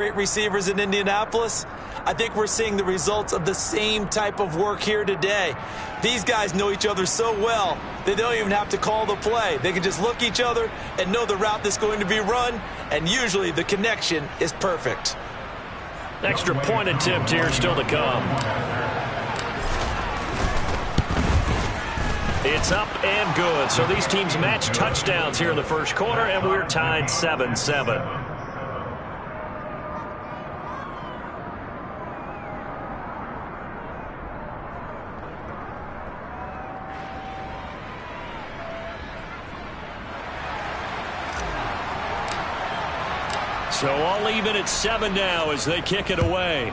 Great receivers in Indianapolis. I think we're seeing the results of the same type of work here today. These guys know each other so well, they don't even have to call the play. They can just look each other and know the route that's going to be run, and usually the connection is perfect. Extra point attempt here still to come. It's up and good. So these teams match touchdowns here in the first quarter, and we're tied 7-7. So all even at 7 now as they kick it away.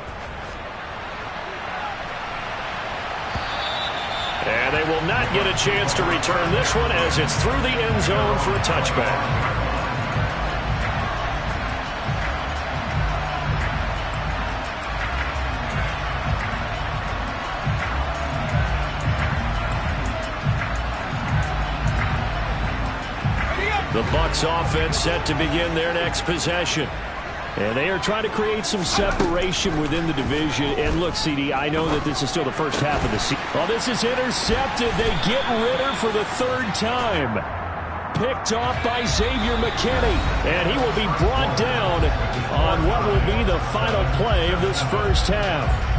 And they will not get a chance to return this one as it's through the end zone for a touchback. The Bucs offense set to begin their next possession. And they are trying to create some separation within the division. And look, CD, I know that this is still the first half of the season. Well, this is intercepted. They get Ritter for the third time. Picked off by Xavier McKinney. And he will be brought down on what will be the final play of this first half.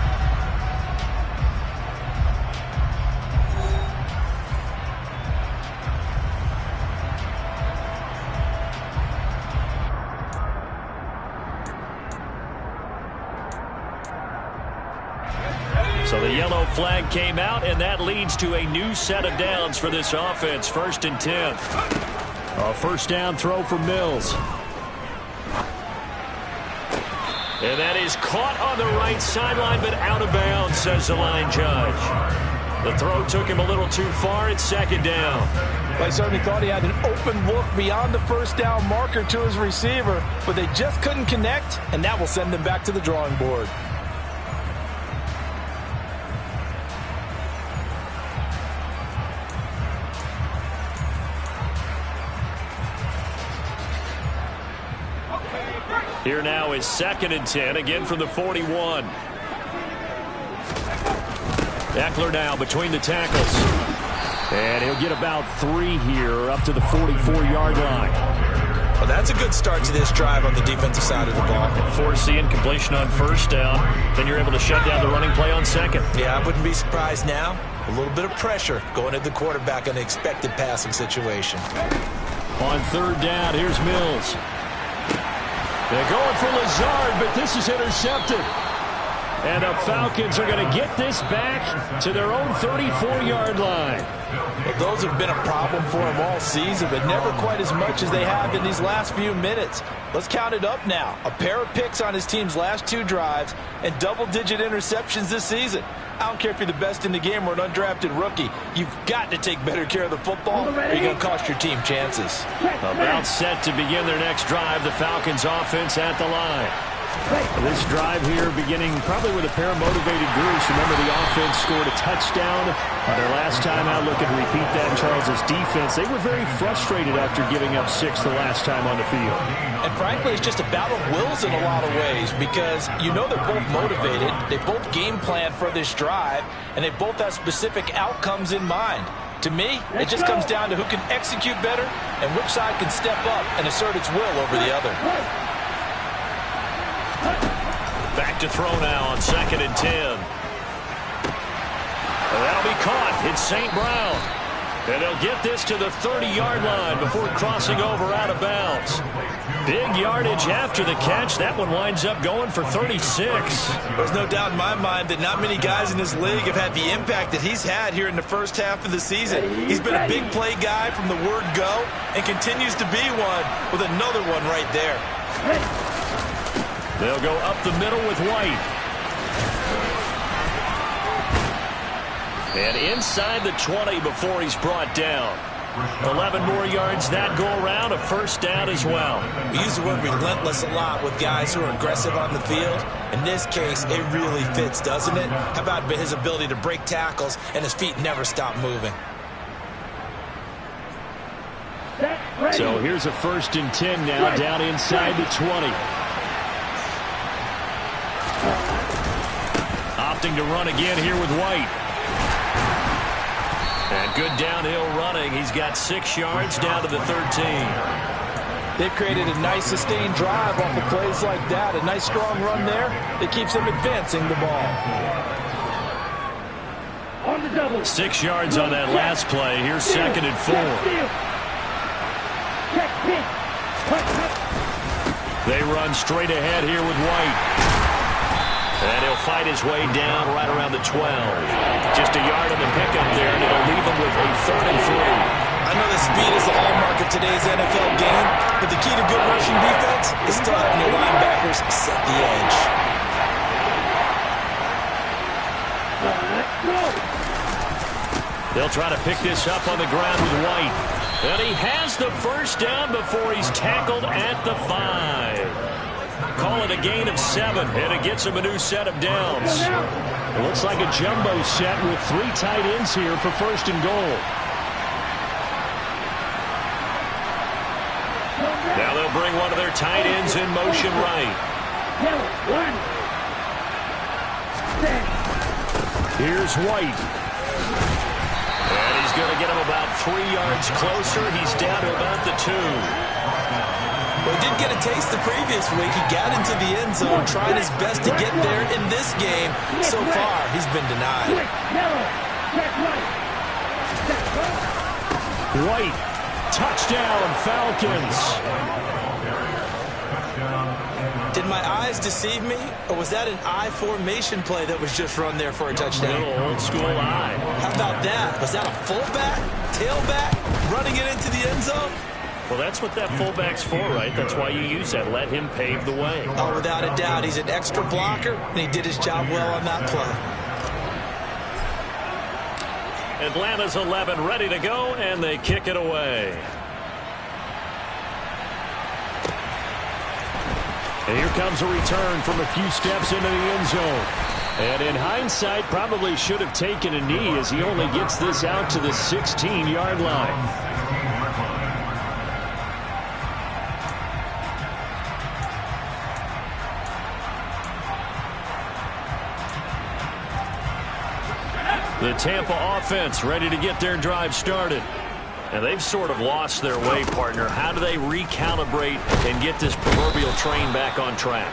So the yellow flag came out, and that leads to a new set of downs for this offense. 1st and 10. A first down throw for Mills. And that is caught on the right sideline, but out of bounds, says the line judge. The throw took him a little too far. It's 2nd down. I certainly thought he had an open look beyond the first down marker to his receiver, but they just couldn't connect, and that will send them back to the drawing board. Here now is 2nd and 10, again from the 41. Eckler now between the tackles. And he'll get about 3 here, up to the 44-yard line. Well, that's a good start to this drive on the defensive side of the ball. Foreseeing completion on 1st down, then you're able to shut down the running play on 2nd. Yeah, I wouldn't be surprised now. A little bit of pressure going at the quarterback in an expected passing situation. On 3rd down, here's Mills. They're going for Lazard, but this is intercepted. And the Falcons are going to get this back to their own 34-yard line. Well, those have been a problem for them all season, but never quite as much as they have in these last few minutes. Let's count it up now. A pair of picks on his team's last 2 drives and double-digit interceptions this season. I don't care if you're the best in the game or an undrafted rookie. You've got to take better care of the football or you're going to cost your team chances. About set to begin their next drive. The Falcons offense at the line. This drive here beginning probably with a pair of motivated groups. Remember, the offense scored a touchdown their last time out. Looking to repeat that in Charles's defense. They were very frustrated after giving up 6 the last time on the field. And frankly, it's just a battle of wills in a lot of ways because you know they're both motivated. They both game plan for this drive, and they both have specific outcomes in mind. To me, it just comes down to who can execute better and which side can step up and assert its will over the other. Back to throw now on 2nd and 10. That'll be caught. It's St. Brown. And they'll get this to the 30-yard line before crossing over out of bounds. Big yardage after the catch. That one winds up going for 36. There's no doubt in my mind that not many guys in this league have had the impact that he's had here in the first half of the season. He's been a big play guy from the word go and continues to be one with another one right there. They'll go up the middle with White. And inside the 20 before he's brought down. 11 more yards that go around, a first down as well. We use the word relentless a lot with guys who are aggressive on the field. In this case, it really fits, doesn't it? How about his ability to break tackles and his feet never stop moving? So here's a 1st and 10 now down inside the 20. opting to run again here with White. And good downhill running. He's got 6 yards down to the 13. They've created a nice sustained drive off of plays like that. A nice strong run there that keeps them advancing the ball. 6 yards on that last play. Here's 2nd and 4. They run straight ahead here with White. And he'll fight his way down right around the 12. Just a yard on the pickup there, and it'll leave him with a 3rd and 3. I know that speed is the hallmark of today's NFL game, but the key to good rushing defense is still having your linebackers set the edge. They'll try to pick this up on the ground with White. And he has the first down before he's tackled at the 5. Call it a gain of 7, and it gets him a new set of downs. It looks like a jumbo set with 3 tight ends here for 1st and goal. Now they'll bring one of their tight ends in motion right. Here's White. And he's going to get him about 3 yards closer. He's down to about the 2. Well, he did get a taste the previous week. He got into the end zone, trying his best to get there in this game. So far, he's been denied. White, touchdown, Falcons. Did my eyes deceive me, or was that an I formation play that was just run there for a touchdown? Little old school eye. How about that? Was that a fullback, tailback, running it into the end zone? Well, that's what that fullback's for, right? That's why you use that. Let him pave the way. Oh, without a doubt. He's an extra blocker, and he did his job well on that play. Atlanta's 11 ready to go, and they kick it away. And here comes a return from a few steps into the end zone. And in hindsight, probably should have taken a knee as he only gets this out to the 16-yard line. The Tampa offense ready to get their drive started. And they've sort of lost their way, partner. How do they recalibrate and get this proverbial train back on track?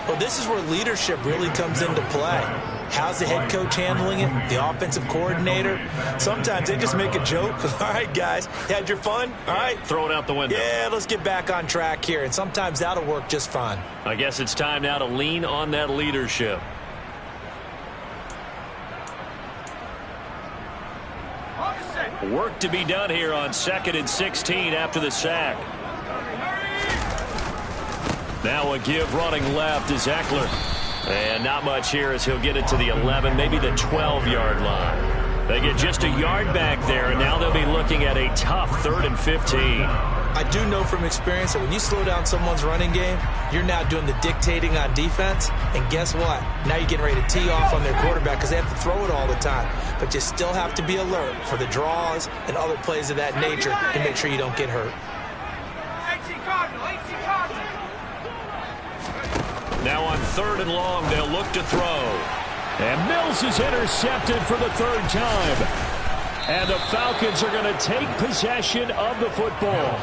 Well, this is where leadership really comes into play. How's the head coach handling it? The offensive coordinator? Sometimes they just make a joke. All right, guys, you had your fun? All right. Throw it out the window. Yeah, let's get back on track here. And sometimes that'll work just fine. I guess it's time now to lean on that leadership. Work to be done here on 2nd and 16 after the sack. Now a give running left is Eckler. And not much here as he'll get it to the 11, maybe the 12-yard line. They get just a yard back there, and now they'll be looking at a tough 3rd and 15. I do know from experience that when you slow down someone's running game, you're now doing the dictating on defense. And guess what? Now you're getting ready to tee off on their quarterback because they have to throw it all the time. But you still have to be alert for the draws and other plays of that nature to make sure you don't get hurt. Now on 3rd and long, they'll look to throw. And Mills is intercepted for the 3rd time. And the Falcons are going to take possession of the football.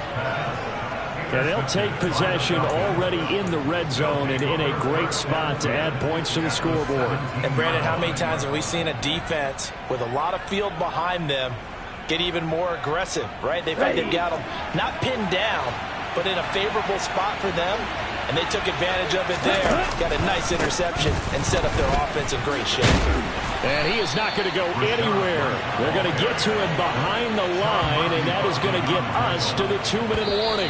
And they'll take possession already in the red zone and in a great spot to add points to the scoreboard. And Brandon, how many times have we seen a defense with a lot of field behind them get even more aggressive, right? They've got them not pinned down, but in a favorable spot for them. And they took advantage of it there. Got a nice interception and set up their offense in great shape. And he is not going to go anywhere. They're going to get to him behind the line, and that is going to get us to the 2-minute warning.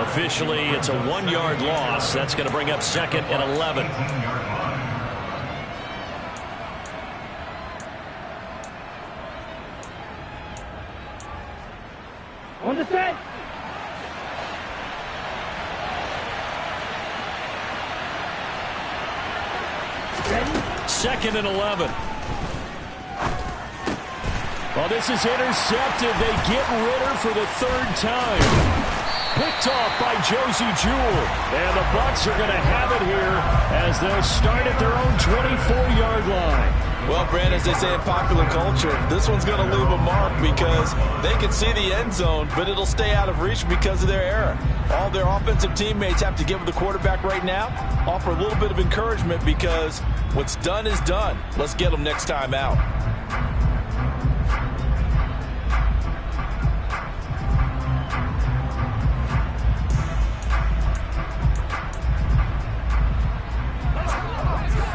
Officially, it's a 1-yard loss. That's going to bring up 2nd and 11. On the set. 2nd and 11. Well, this is intercepted. They get Ritter for the 3rd time. Picked off by Josie Jewell. And the Bucs are going to have it here as as they'll start at their own 24-yard line. Well, Brand, as they say in popular culture, this one's going to leave a mark because they can see the end zone, but it'll stay out of reach because of their error. All their offensive teammates have to give the quarterback right now, offer a little bit of encouragement because what's done is done. Let's get them next time out.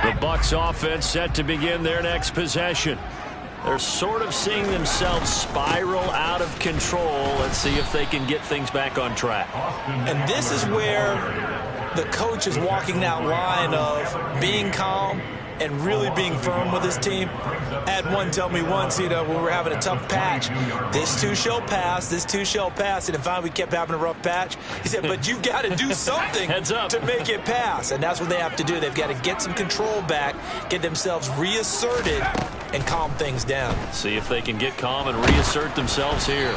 The Bucs offense set to begin their next possession. They're sort of seeing themselves spiral out of control. Let's see if they can get things back on track. And this is where the coach is walking that line of being calm and really being firm with his team. I had one tell me once, when we were having a tough patch, this too shall pass, this too shall pass. And finally we kept having a rough patch. He said, but you've got to do something to make it pass. And that's what they have to do. They've got to get some control back, get themselves reasserted, and calm things down. See if they can get calm and reassert themselves here.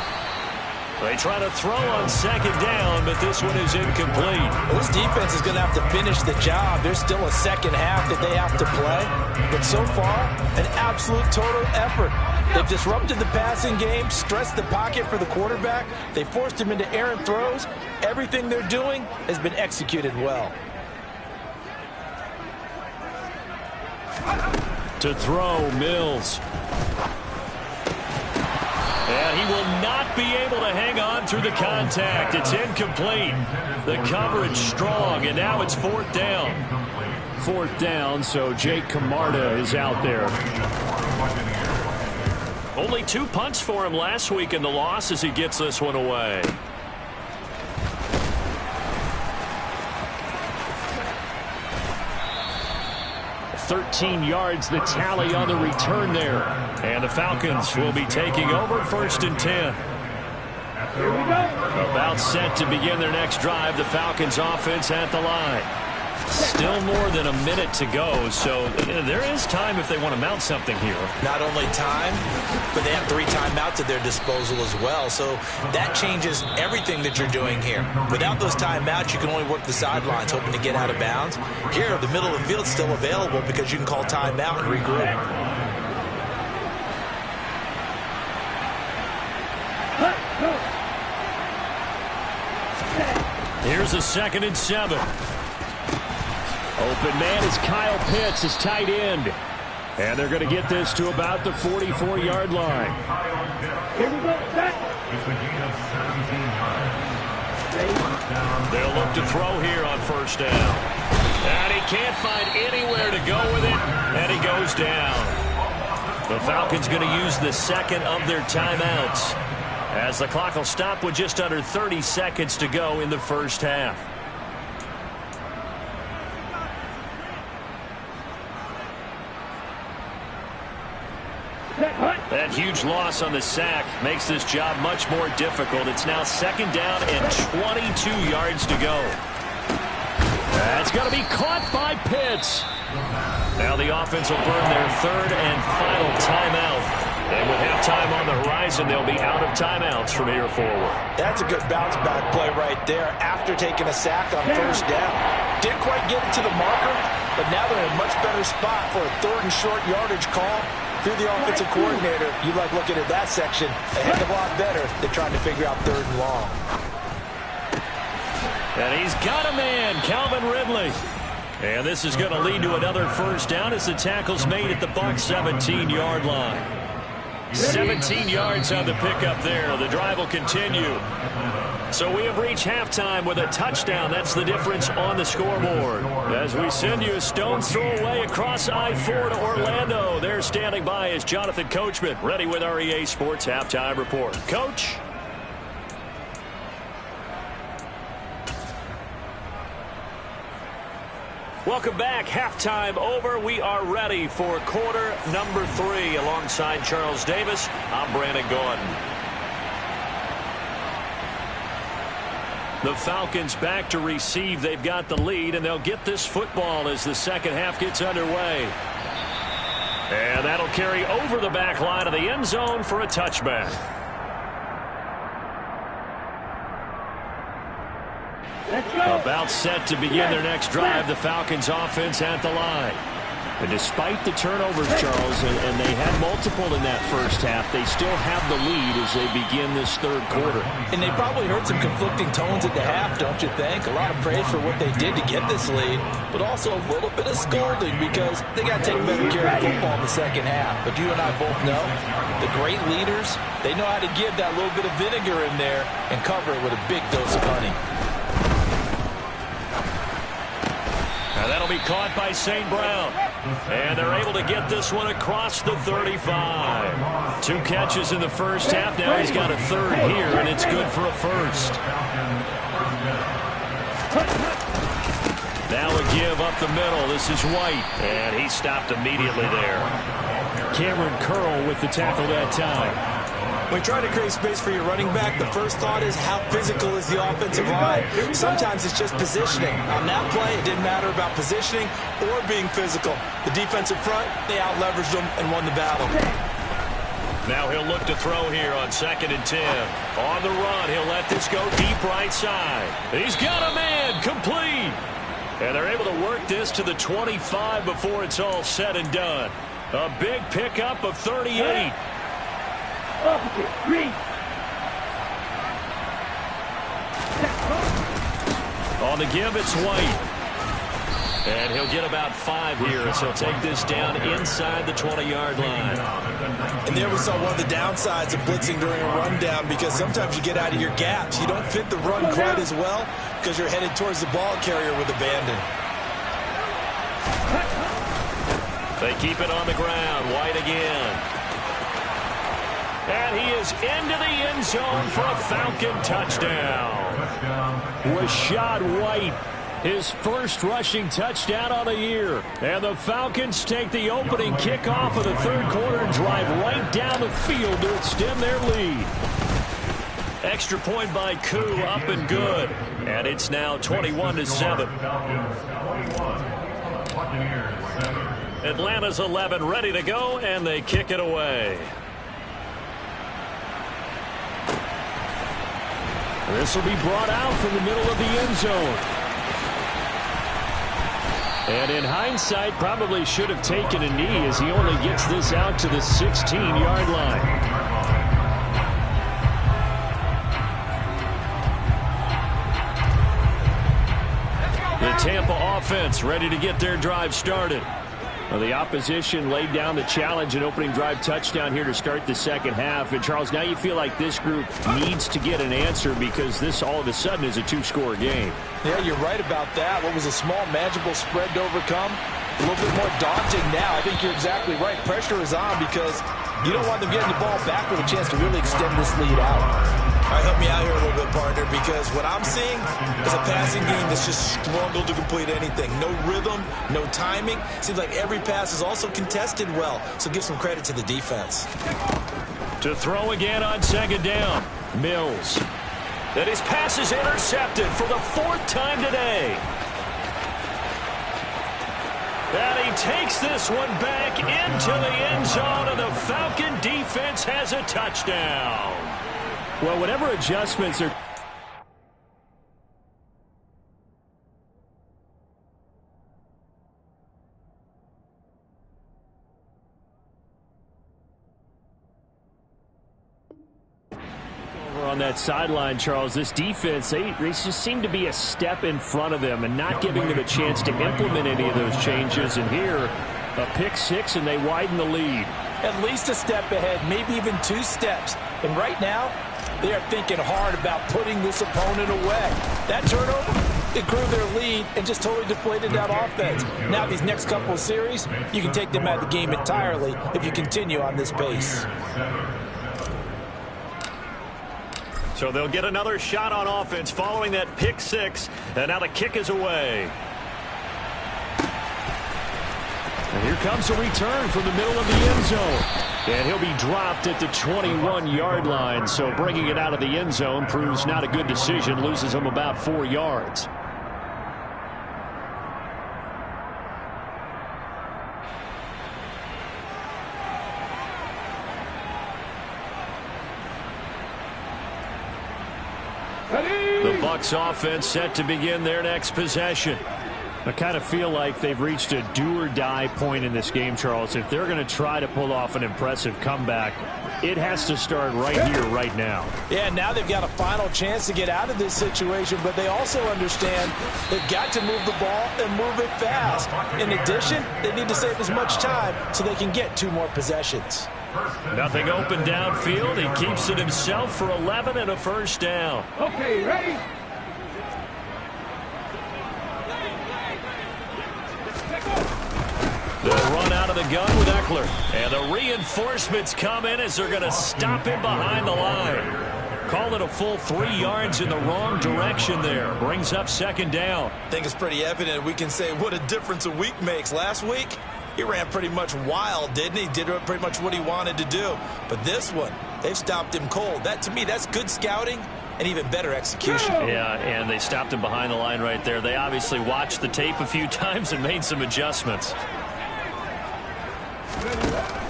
They try to throw on second down, but this one is incomplete. Well, this defense is going to have to finish the job. There's still a second half that they have to play. But so far, an absolute total effort. They've disrupted the passing game, stressed the pocket for the quarterback. They forced him into errant throws. Everything they're doing has been executed well. To throw, Mills. And he will not be able to hang on through the contact. It's incomplete. The coverage strong, and now it's fourth down. Fourth down, so Jake Camarda is out there. Only 2 punts for him last week in the loss as he gets this one away. $13 yards the tally on the return there. And the Falcons will be taking over 1st and 10. About set to begin their next drive. The Falcons offense at the line. Still more than a minute to go, so there is time if they want to mount something here. Not only time, but they have 3 timeouts at their disposal as well. So that changes everything that you're doing here. Without those timeouts, you can only work the sidelines, hoping to get out of bounds. Here, the middle of the field is still available because you can call timeout and regroup. Here's a 2nd and 7. Open man is Kyle Pitts, his tight end. And they're going to get this to about the 44-yard line. They'll look to throw here on 1st down. And he can't find anywhere to go with it, and he goes down. The Falcons going to use the 2nd of their timeouts, as the clock will stop with just under 30 seconds to go in the 1st half. That huge loss on the sack makes this job much more difficult. It's now 2nd down and 22 yards to go. That's going to be caught by Pitts. Now the offense will burn their 3rd and final timeout. And with halftime on the horizon, they'll be out of timeouts from here forward. That's a good bounce-back play right there after taking a sack on 1st down. Didn't quite get it to the marker, but now they're in a much better spot for a 3rd and short yardage call. Through the offensive coordinator, you like looking at that section a heck of a lot better than trying to figure out 3rd and long. And he's got a man, Calvin Ridley. And this is going to lead to another 1st down as the tackle's made at the Bucs 17-yard line. 17 yards on the pickup there. The drive will continue. So we have reached halftime with a touchdown. That's the difference on the scoreboard. As we send you a stone's throw away across I-4 to Orlando. There standing by is Jonathan Coachman, ready with our EA Sports Halftime Report. Coach? Welcome back. Halftime over. We are ready for quarter number 3. Alongside Charles Davis, I'm Brandon Gordon. The Falcons back to receive. They've got the lead, and they'll get this football as the 2nd half gets underway. And that'll carry over the back line of the end zone for a touchback. About set to begin their next drive, the Falcons offense at the line. And despite the turnovers, Charles, and they had multiple in that first half, they still have the lead as they begin this third quarter. And they probably heard some conflicting tones at the half, don't you think? A lot of praise for what they did to get this lead, but also a little bit of scolding because they got to take better care of football in the second half. But you and I both know the great leaders, they know how to give that little bit of vinegar in there and cover it with a big dose of honey. Now that'll be caught by St. Brown. And they're able to get this one across the 35. 2 catches in the first half. Now he's got a third here, and it's good for a first. Now a give up the middle. This is White. And he stopped immediately there. Cameron Curl with the tackle that time. When you try to create space for your running back, the first thought is how physical is the offensive line. Sometimes it's just positioning. On that play, it didn't matter about positioning or being physical. The defensive front, they out-leveraged them and won the battle. Now he'll look to throw here on 2nd and 10. On the run, he'll let this go deep right side. He's got a man, complete. And they're able to work this to the 25 before it's all said and done. A big pickup of 38. On the give, it's White. And he'll get about 5 here as he'll take this down inside the 20-yard line. And there we saw one of the downsides of blitzing during a rundown because sometimes you get out of your gaps. You don't fit the run quite as well because you're headed towards the ball carrier with abandon. They keep it on the ground. White again. And he is into the end zone for a Falcon touchdown. Rashad White, his first rushing touchdown on the year. And the Falcons take the opening kickoff of the third quarter and drive right down the field to extend their lead. Extra point by Koo, up and good. And it's now 21-7. Atlanta's 11 ready to go, and they kick it away. This will be brought out from the middle of the end zone. And in hindsight, probably should have taken a knee as he only gets this out to the 16-yard line. The Tampa offense ready to get their drive started. Well, the opposition laid down the challenge and opening drive touchdown here to start the second half. And, Charles, now you feel like this group needs to get an answer because this all of a sudden is a 2-score game. Yeah, you're right about that. What was a small, manageable spread to overcome, a little bit more daunting now. I think you're exactly right. Pressure is on because you don't want them getting the ball back with a chance to really extend this lead out. All right, help me out here a little bit, partner, because what I'm seeing is a passing game that's just struggled to complete anything. No rhythm, no timing. Seems like every pass is also contested well, so give some credit to the defense. To throw again on 2nd down, Mills. And his pass is intercepted for the 4th time today. And he takes this one back into the end zone, and the Falcon defense has a touchdown. Well, whatever adjustments are... on that sideline, Charles, this defense, they just seem to be a step in front of them and not giving them a chance to implement any of those changes. And here, a pick 6, and they widen the lead. At least a step ahead, maybe even 2 steps. And right now, they are thinking hard about putting this opponent away. That turnover, it grew their lead and just totally deflated that offense. Now these next couple of series, you can take them out of the game entirely if you continue on this pace. So they'll get another shot on offense following that pick 6, and now the kick is away. And here comes a return from the middle of the end zone. And he'll be dropped at the 21-yard line, so bringing it out of the end zone proves not a good decision, loses him about 4 yards. The Bucs offense set to begin their next possession. I kind of feel like they've reached a do-or-die point in this game, Charles. If they're going to try to pull off an impressive comeback, it has to start right here, right now. Yeah, now they've got a final chance to get out of this situation, but they also understand they've got to move the ball and move it fast. In addition, they need to save as much time so they can get 2 more possessions. Nothing open downfield. He keeps it himself for 11 and a first down. Okay, ready? They'll run out of the gun with Eckler. And the reinforcements come in as they're going to stop him behind the line. Call it a full 3 yards in the wrong direction there. Brings up second down. I think it's pretty evident we can say what a difference a week makes. Last week, he ran pretty much wild, didn't he? Did pretty much what he wanted to do. But this one, they've stopped him cold. That, to me, that's good scouting and even better execution. Yeah, and they stopped him behind the line right there. They obviously watched the tape a few times and made some adjustments.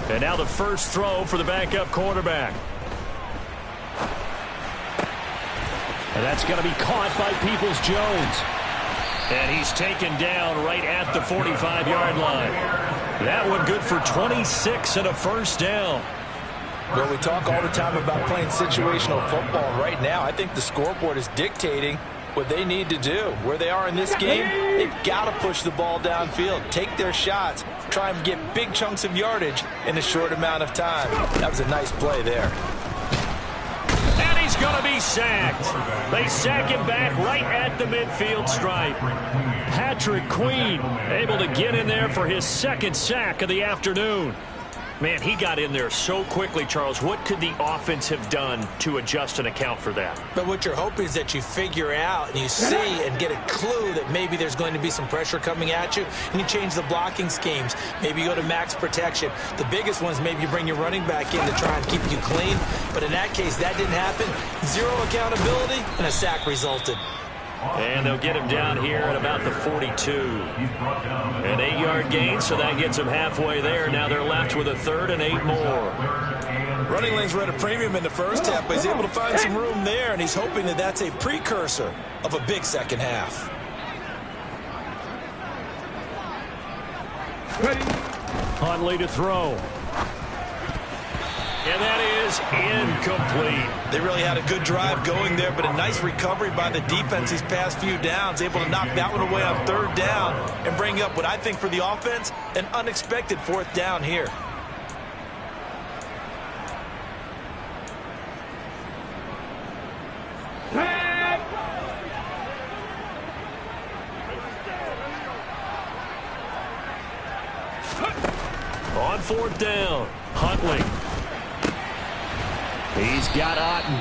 And now the first throw for the backup quarterback. And that's going to be caught by Peoples-Jones. And he's taken down right at the 45-yard line. That one good for 26 and a first down. Well, we talk all the time about playing situational football. Right now, I think the scoreboard is dictating what they need to do. Where they are in this game, they've got to push the ball downfield, take their shots, try and get big chunks of yardage in a short amount of time. That was a nice play there. And he's going to be sacked. They sack him back right at the midfield stripe. Patrick Queen able to get in there for his second sack of the afternoon. Man, he got in there so quickly, Charles. What could the offense have done to adjust and account for that? But what you're hoping is that you figure out and you see and get a clue that maybe there's going to be some pressure coming at you, and you change the blocking schemes. Maybe you go to max protection. The biggest ones, maybe you bring your running back in to try and keep you clean. But in that case, that didn't happen. 0 accountability, and a sack resulted. And they'll get him down here at about the 42. An 8-yard gain, so that gets them halfway there. Now they're left with a third and 8 more. Running lanes were at a premium in the first half, but he's able to find some room there, and he's hoping that that's a precursor of a big second half. Huntley to throw. And that is incomplete. They really had a good drive going there, but a nice recovery by the defense these past few downs, able to knock that one away on third down and bring up what I think for the offense, an unexpected fourth down here. On fourth down, Huntley. He's got Otten.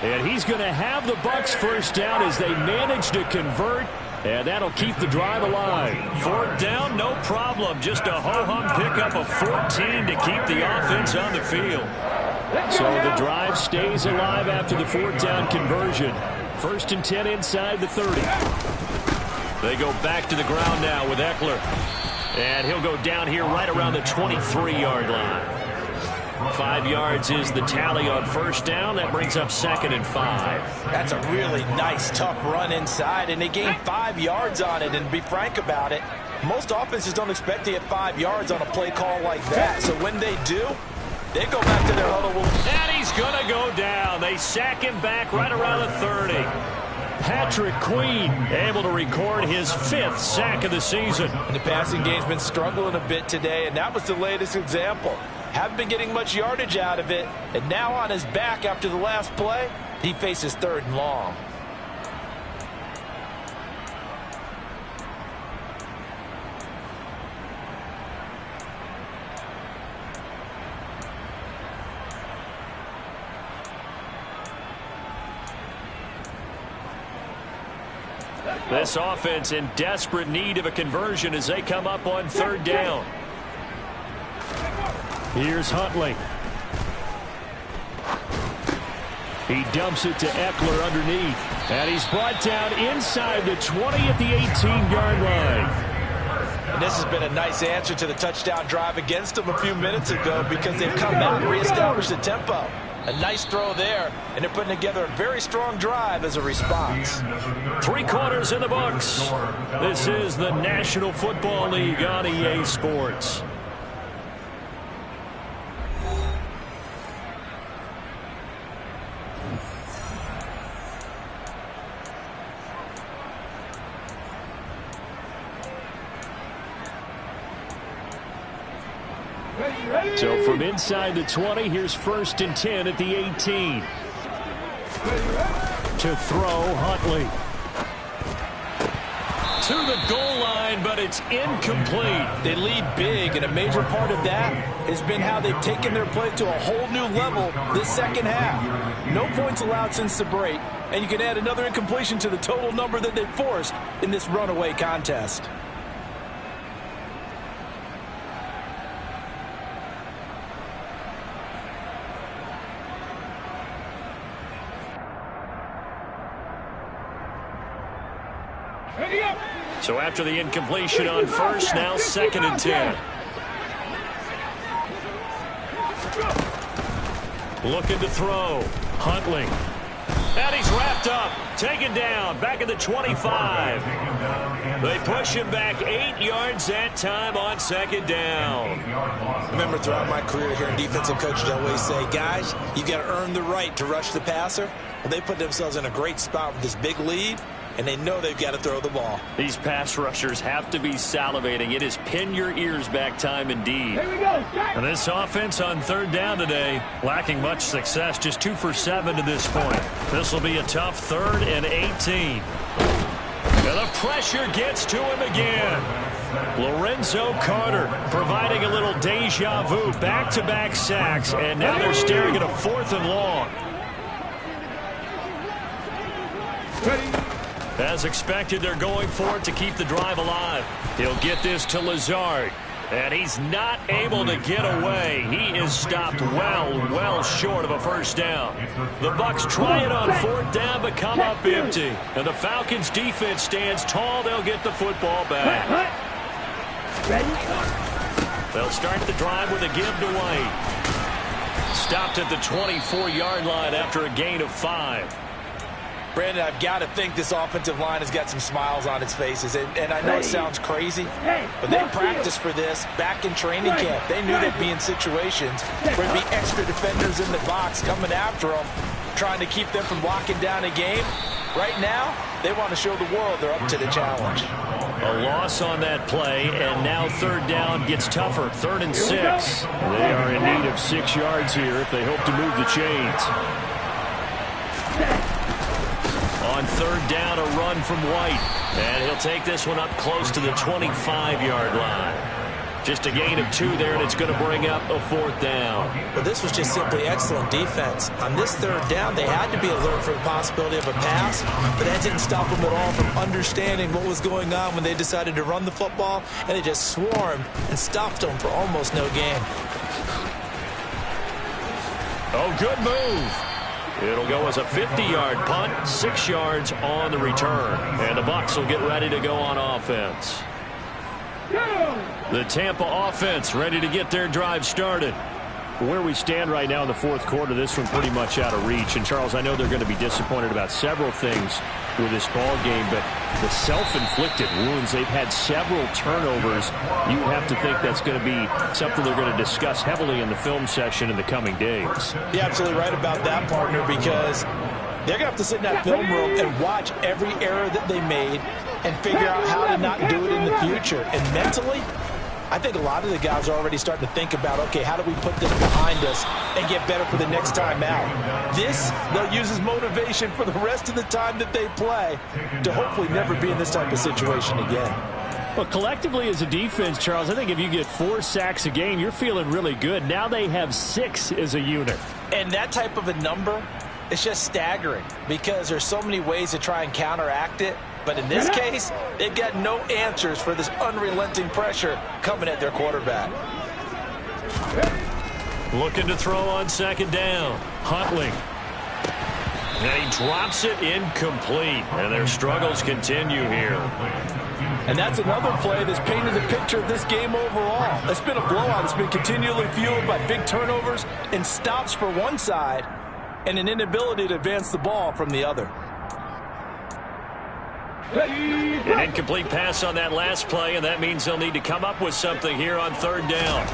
And he's going to have the Bucs first down as they manage to convert. And that'll keep the drive alive. Fourth down, no problem. Just a ho-hum pickup of 14 to keep the offense on the field. So the drive stays alive after the fourth down conversion. First and 10 inside the 30. They go back to the ground now with Eckler. And he'll go down here right around the 23-yard line. 5 yards is the tally on first down. That brings up second and 5. That's a really nice, tough run inside, and they gained 5 yards on it. And to be frank about it, most offenses don't expect to get 5 yards on a play call like that. So when they do, they go back to their huddle. And he's going to go down. They sack him back right around the 30. Patrick Queen able to record his 5th sack of the season. And the passing game's been struggling a bit today, and that was the latest example. Haven't been getting much yardage out of it, and now on his back after the last play, he faces third and long. This offense in desperate need of a conversion as they come up on third down. Here's Huntley. He dumps it to Eckler underneath. And he's brought down inside the 20 at the 18-yard line. And this has been a nice answer to the touchdown drive against them a few minutes ago because they've come out and reestablished the tempo. A nice throw there, and they're putting together a very strong drive as a response. 3 quarters in the books. This is the National Football League on EA Sports. So from inside the 20, here's 1st and 10 at the 18. To throw, Huntley. To the goal line, but it's incomplete. They lead big, and a major part of that has been how they've taken their play to a whole new level this second half. No points allowed since the break, and you can add another incompletion to the total number that they forced in this runaway contest. So after the incompletion on 1st, now 2nd and 10. Looking to throw. Huntley. And he's wrapped up. Taken down. Back at the 25. They push him back 8 yards that time on 2nd down. Remember, throughout my career here in defensive coaches, I always say, guys, you got to earn the right to rush the passer. Well, they put themselves in a great spot with this big lead, and they know they've got to throw the ball. These pass rushers have to be salivating. It is pin your ears back time indeed. Here we go. And this offense on 3rd down today, lacking much success, just 2 for 7 to this point. This will be a tough 3rd and 18. And the pressure gets to him again. Lorenzo Carter providing a little deja vu, back-to-back sacks, and now they're staring at a 4th and long. As expected, they're going for it to keep the drive alive. He'll get this to Lazard, and he's not able to get away. He is stopped well short of a 1st down. The Bucs try it on 4th down, but come up empty. And the Falcons' defense stands tall. They'll get the football back. They'll start the drive with a give to White. Stopped at the 24-yard line after a gain of 5. Brandon, I've got to think this offensive line has got some smiles on its faces. And I know it sounds crazy, but they practiced for this back in training camp. They knew they'd be in situations where there'd be extra defenders in the box coming after them, trying to keep them from locking down a game. Right now, they want to show the world they're up to the challenge. A loss on that play, and now 3rd down gets tougher. 3rd and 6. They are in need of 6 yards here if they hope to move the chains. On 3rd down, a run from White. And he'll take this one up close to the 25-yard line. Just a gain of 2 there, and it's going to bring up a 4th down. But this was just simply excellent defense. On this 3rd down, they had to be alert for the possibility of a pass, but that didn't stop them at all from understanding what was going on when they decided to run the football, and they just swarmed and stopped them for almost no gain. Oh, good move. It'll go as a 50-yard punt, 6 yards on the return. And the Bucs will get ready to go on offense. The Tampa offense ready to get their drive started. Where we stand right now in the 4th quarter, this one pretty much out of reach. And, Charles, I know they're going to be disappointed about several things with this ball game, but the self-inflicted wounds, they've had several turnovers. You would have to think that's going to be something they're going to discuss heavily in the film session in the coming days. You're absolutely right about that, partner, because they're going to have to sit in that film room and watch every error that they made and figure out how to not do it in the future. And mentally, I think a lot of the guys are already starting to think about, okay, how do we put this behind us and get better for the next time out? This, they'll use as motivation for the rest of the time that they play to hopefully never be in this type of situation again. Well, collectively as a defense, Charles, I think if you get 4 sacks a game, you're feeling really good. Now they have 6 as a unit. And that type of a number, it's just staggering because there's so many ways to try and counteract it. But in this case, they've got no answers for this unrelenting pressure coming at their quarterback. Looking to throw on 2nd down. Huntley. And he drops it incomplete. And their struggles continue here. And that's another play that's painted the picture of this game overall. It's been a blowout. It's been continually fueled by big turnovers and stops for one side and an inability to advance the ball from the other. An incomplete pass on that last play, and that means they'll need to come up with something here on third down.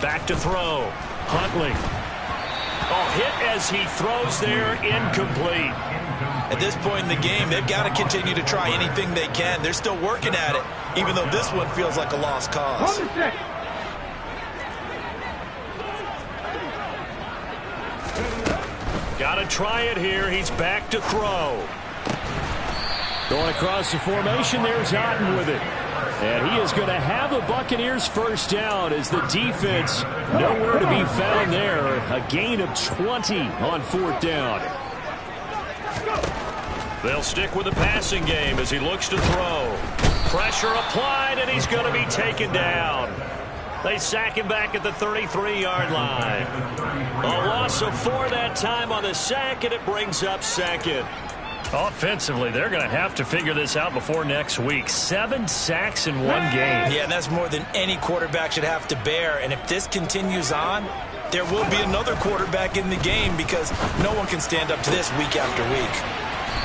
Back to throw. Huntley. Oh, hit as he throws there, incomplete. At this point in the game, they've got to continue to try anything they can. They're still working at it, even though this one feels like a lost cause. Got to try it here. He's back to throw. Going across the formation, there's Otten with it. And he is going to have the Buccaneers first down as the defense nowhere to be found there. A gain of 20 on fourth down. They'll stick with the passing game as he looks to throw. Pressure applied, and he's going to be taken down. They sack him back at the 33-yard line. A loss of 4 that time on the sack, and it brings up second. Offensively, they're going to have to figure this out before next week. 7 sacks in one game. Yeah, and that's more than any quarterback should have to bear. And if this continues on, there will be another quarterback in the game because no one can stand up to this week after week.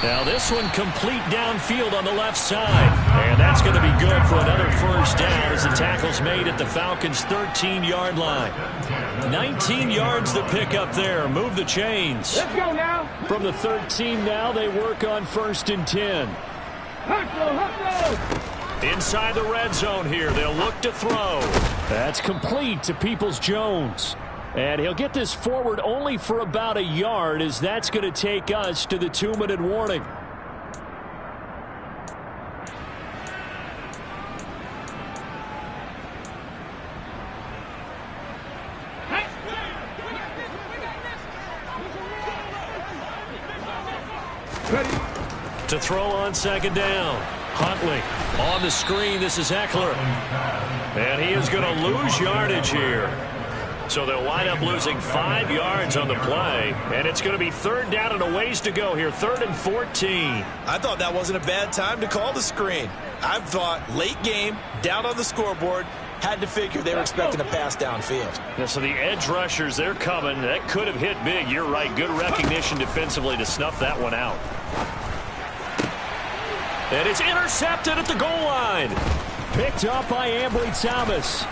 Now this one complete downfield on the left side. And that's going to be good for another first down as the tackle's made at the Falcons' 13-yard line. 19 yards to pick up there. Move the chains. Let's go now. From the 13 now, they work on 1st and 10. Hustle. Inside the red zone here. They'll look to throw. That's complete to Peoples-Jones. And he'll get this forward only for about a yard as that's going to take us to the 2-minute warning. To throw on 2nd down. Huntley on the screen. This is Eckler. And he is going to lose yardage here. So they'll wind up losing 5 yards on the play. And it's going to be 3rd down and a ways to go here. 3rd and 14. I thought that wasn't a bad time to call the screen. I thought late game, down on the scoreboard, had to figure they were expecting a pass downfield. Yeah, so the edge rushers, they're coming. That could have hit big. You're right. Good recognition defensively to snuff that one out. And it's intercepted at the goal line. Picked up by Ambry Thomas.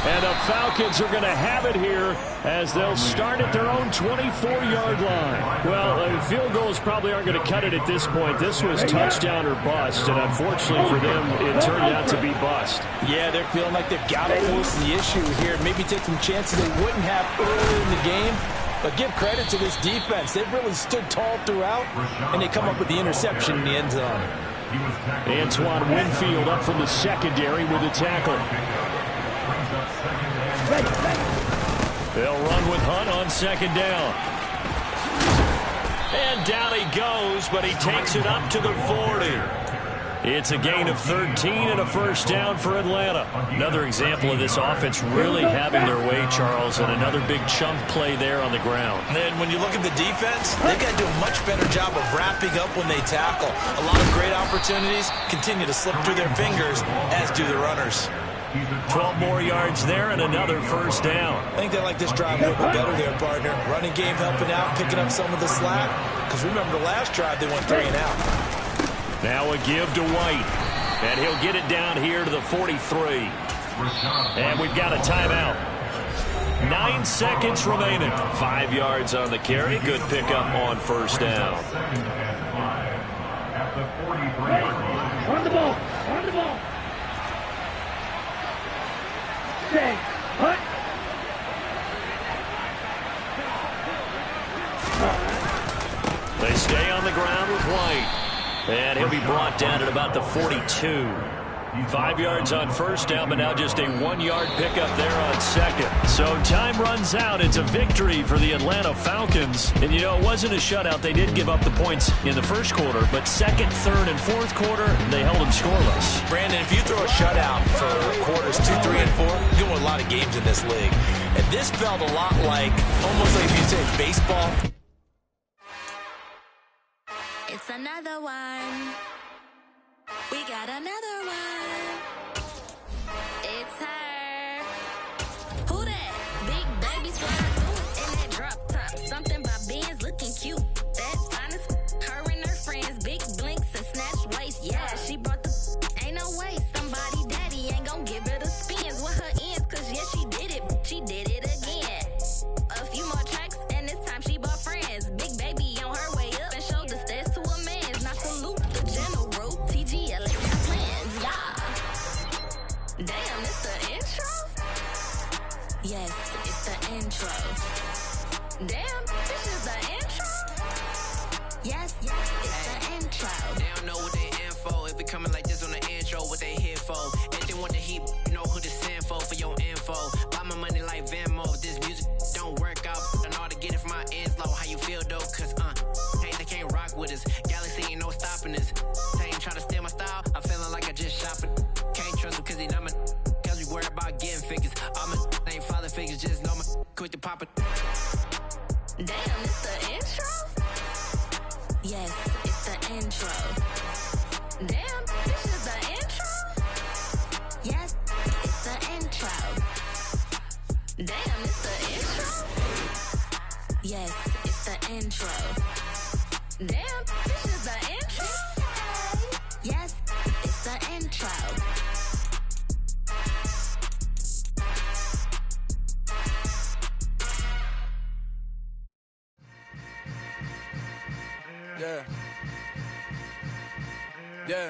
And the Falcons are going to have it here as they'll start at their own 24-yard line. Well, field goals probably aren't going to cut it at this point. This was touchdown or bust, and unfortunately for them, it turned out to be bust. Yeah, they're feeling like they've got to force the issue here. Maybe take some chances they wouldn't have early in the game. But give credit to this defense. They've really stood tall throughout, and they come up with the interception in the end zone. Antoine Winfield up from the secondary with a tackle. They'll run with Hunt on 2nd down. And down he goes, but he takes it up to the 40. It's a gain of 13 and a first down for Atlanta. Another example of this offense really having their way, Charles, and another big chunk play there on the ground. And then when you look at the defense, they've got to do a much better job of wrapping up when they tackle. A lot of great opportunities continue to slip through their fingers, as do the runners. 12 more yards there and another first down. I think they like this drive a little bit better there, partner. Running game helping out, picking up some of the slack. Because remember the last drive, they went 3 and out. Now a give to White. And he'll get it down here to the 43. And we've got a timeout. 9 seconds remaining. 5 yards on the carry. Good pickup on first down. On the ball. On the ball. Stay. Hunt. They stay on the ground with White. And he'll be brought down at about the 42. 5 yards on first down, but now just a 1-yard pickup there on 2nd. So time runs out. It's a victory for the Atlanta Falcons. And, you know, it wasn't a shutout. They did give up the points in the first quarter, but 2nd, 3rd, and 4th quarter, they held them scoreless. Brandon, if you throw a shutout for quarters 2, 3, and 4, you win a lot of games in this league. And this felt a lot like, almost like if you say baseball. It's another one. We got another one. It's her. Who that? Big baby slide through in that drop top. Something by Benz looking cute. That's finest. Her and her friends, big blinks and snatch waist. Yeah, she brought the. Ain't no way somebody daddy ain't gon' give her the spins with her ends. Cause yeah, she did it. She did it again. A few more tracks and this time she bought friends. Big baby on her way up and showed the stairs to a man's. Now salute the general. TGL ain't got plans. Yeah. Damn, it's the intro? Yes, it's the intro. Damn, this is the intro? Yes, it's the intro. They don't know what they in for. If it coming like this on the intro, what they here for? If they want the heat, you know who to send for your info. Buy my money like Venmo. This music don't work out. I know how to get it from my ends low. How you feel though? Cause hey, they can't rock with us. Galaxy ain't no stopping us. They ain't try to steal my style. I'm feeling like I just shopping. Can't trust him cause he not my. Cause we worried about getting figures. All my ain't father figures. Just know my quick to pop it. Damn, it's the intro? Yes, it's the intro. Damn, this is the intro? Yes, it's the intro. Damn, it's the intro? Yes, it's the intro. Damn, this is the intro? Yes, it's the intro. Yeah. Yeah.